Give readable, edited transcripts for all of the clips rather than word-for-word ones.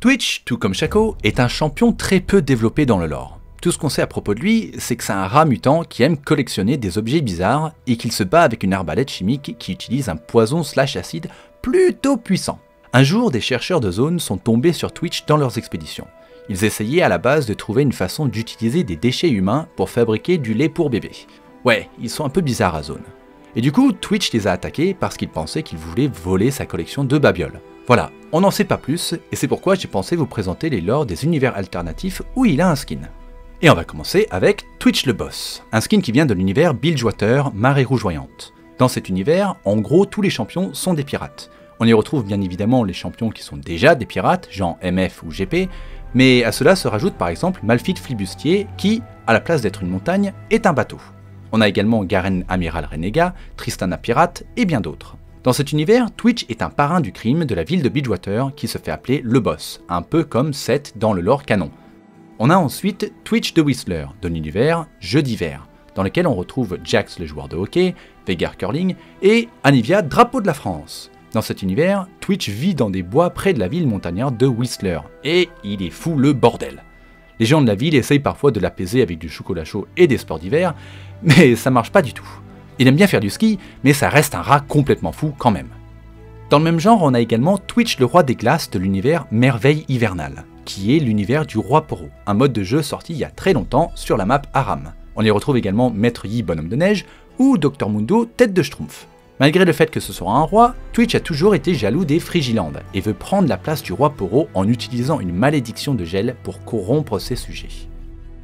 Twitch, tout comme Shaco, est un champion très peu développé dans le lore. Tout ce qu'on sait à propos de lui, c'est que c'est un rat mutant qui aime collectionner des objets bizarres et qu'il se bat avec une arbalète chimique qui utilise un poison/acide plutôt puissant. Un jour, des chercheurs de zone sont tombés sur Twitch dans leurs expéditions. Ils essayaient à la base de trouver une façon d'utiliser des déchets humains pour fabriquer du lait pour bébé. Ouais, ils sont un peu bizarres à zone. Et du coup, Twitch les a attaqués parce qu'ils pensaient qu'ils voulaient voler sa collection de babioles. Voilà, on n'en sait pas plus, et c'est pourquoi j'ai pensé vous présenter les lores des univers alternatifs où il a un skin. Et on va commencer avec Twitch le Boss, un skin qui vient de l'univers Bilgewater, Marée Rougeoyante. Dans cet univers, en gros, tous les champions sont des pirates. On y retrouve bien évidemment les champions qui sont déjà des pirates, genre MF ou GP, mais à cela se rajoute par exemple Malphite Flibustier, qui, à la place d'être une montagne, est un bateau. On a également Garen Amiral Renégat, Tristana Pirate et bien d'autres. Dans cet univers, Twitch est un parrain du crime de la ville de Bilgewater qui se fait appeler le Boss, un peu comme Seth dans le lore canon. On a ensuite Twitch the Whistler, de l'univers Jeux d'hiver, dans lequel on retrouve Jax le joueur de hockey, Veigar Curling et Anivia Drapeau de la France. Dans cet univers, Twitch vit dans des bois près de la ville montagnarde de Whistler, et il est fou le bordel. Les gens de la ville essayent parfois de l'apaiser avec du chocolat chaud et des sports d'hiver, mais ça marche pas du tout. Il aime bien faire du ski, mais ça reste un rat complètement fou quand même. Dans le même genre, on a également Twitch le roi des glaces de l'univers Merveille hivernale, qui est l'univers du roi Poro, un mode de jeu sorti il y a très longtemps sur la map Aram. On y retrouve également Maître Yi bonhomme de neige ou Dr Mundo tête de schtroumpf. Malgré le fait que ce soit un roi, Twitch a toujours été jaloux des Frigilandes et veut prendre la place du roi Poro en utilisant une malédiction de gel pour corrompre ses sujets.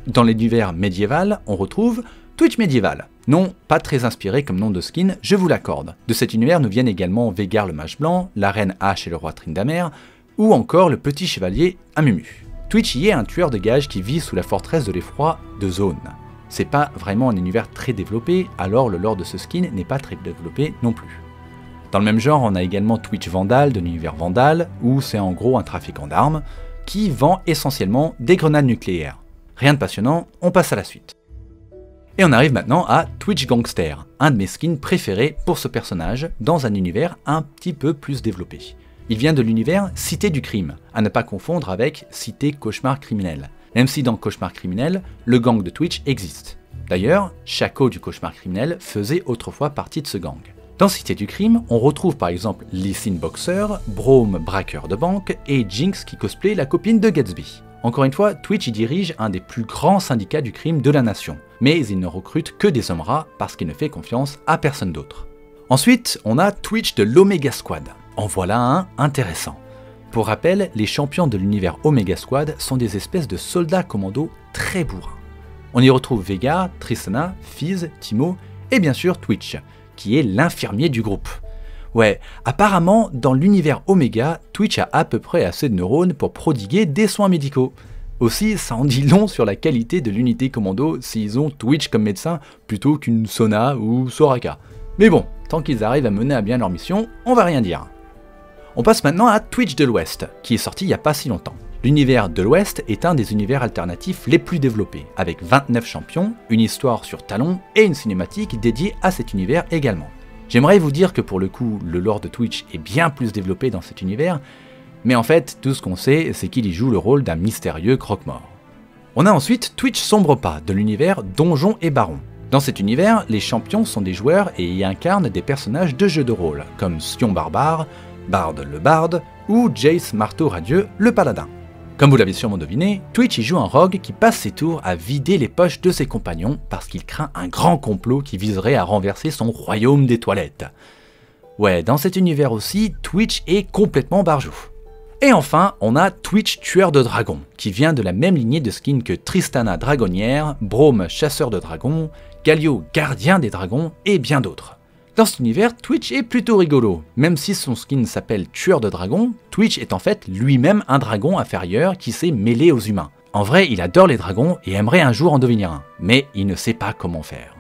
Dans l'univers médiéval, on retrouve Twitch médiéval. Non, pas très inspiré comme nom de skin, je vous l'accorde. De cet univers nous viennent également Veigar le mage blanc, la reine H et le roi Tryndamere, ou encore le petit chevalier Amumu. Twitch y est un tueur de gages qui vit sous la forteresse de l'effroi de Zone. C'est pas vraiment un univers très développé, alors le lore de ce skin n'est pas très développé non plus. Dans le même genre, on a également Twitch Vandal de l'univers Vandal, où c'est en gros un trafiquant d'armes, qui vend essentiellement des grenades nucléaires. Rien de passionnant, on passe à la suite. Et on arrive maintenant à Twitch Gangster, un de mes skins préférés pour ce personnage, dans un univers un petit peu plus développé. Il vient de l'univers Cité du Crime, à ne pas confondre avec Cité Cauchemar Criminel, même si dans Cauchemar Criminel, le gang de Twitch existe. D'ailleurs, Shaco du Cauchemar Criminel faisait autrefois partie de ce gang. Dans Cité du Crime, on retrouve par exemple Lee Sin Boxer, Braum braqueur de banque et Jinx qui cosplay la copine de Gatsby. Encore une fois, Twitch y dirige un des plus grands syndicats du crime de la nation, mais il ne recrute que des hommes rats parce qu'il ne fait confiance à personne d'autre. Ensuite, on a Twitch de l'Omega Squad. En voilà un intéressant. Pour rappel, les champions de l'univers Omega Squad sont des espèces de soldats commando très bourrins. On y retrouve Veigar, Tristana, Fizz, Timo et bien sûr Twitch, qui est l'infirmier du groupe. Ouais, apparemment, dans l'univers Omega, Twitch a à peu près assez de neurones pour prodiguer des soins médicaux. Aussi, ça en dit long sur la qualité de l'unité commando s'ils ont Twitch comme médecin plutôt qu'une Sona ou Soraka. Mais bon, tant qu'ils arrivent à mener à bien leur mission, on va rien dire. On passe maintenant à Twitch de l'Ouest, qui est sorti il n'y a pas si longtemps. L'univers de l'Ouest est un des univers alternatifs les plus développés, avec 29 champions, une histoire sur Talon et une cinématique dédiée à cet univers également. J'aimerais vous dire que pour le coup, le lore de Twitch est bien plus développé dans cet univers, mais en fait, tout ce qu'on sait, c'est qu'il y joue le rôle d'un mystérieux croque-mort. On a ensuite Twitch Sombre Pas, de l'univers Donjons et Barons. Dans cet univers, les champions sont des joueurs et y incarnent des personnages de jeux de rôle, comme Sion Barbare, Bard le Barde, ou Jace Marteau Radieux le Paladin. Comme vous l'avez sûrement deviné, Twitch y joue un rogue qui passe ses tours à vider les poches de ses compagnons parce qu'il craint un grand complot qui viserait à renverser son royaume des toilettes. Ouais, dans cet univers aussi, Twitch est complètement barjou. Et enfin, on a Twitch Tueur de Dragons, qui vient de la même lignée de skins que Tristana Dragonnière, Braum Chasseur de Dragons, Galio Gardien des Dragons et bien d'autres. Dans cet univers, Twitch est plutôt rigolo. Même si son skin s'appelle Tueur de Dragons, Twitch est en fait lui-même un dragon inférieur qui s'est mêlé aux humains. En vrai, il adore les dragons et aimerait un jour en devenir un, mais il ne sait pas comment faire.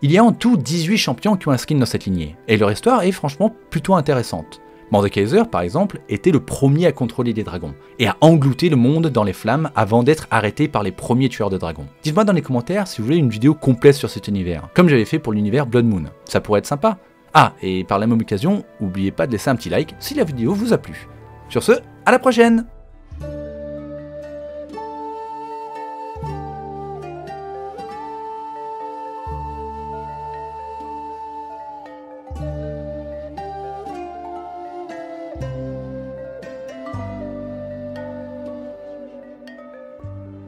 Il y a en tout 18 champions qui ont un skin dans cette lignée, et leur histoire est franchement plutôt intéressante. Mordekaiser, par exemple, était le premier à contrôler les dragons, et à englouter le monde dans les flammes avant d'être arrêté par les premiers tueurs de dragons. Dites-moi dans les commentaires si vous voulez une vidéo complète sur cet univers, comme j'avais fait pour l'univers Blood Moon. Ça pourrait être sympa. Ah, et par la même occasion, n'oubliez pas de laisser un petit like si la vidéo vous a plu. Sur ce, à la prochaine!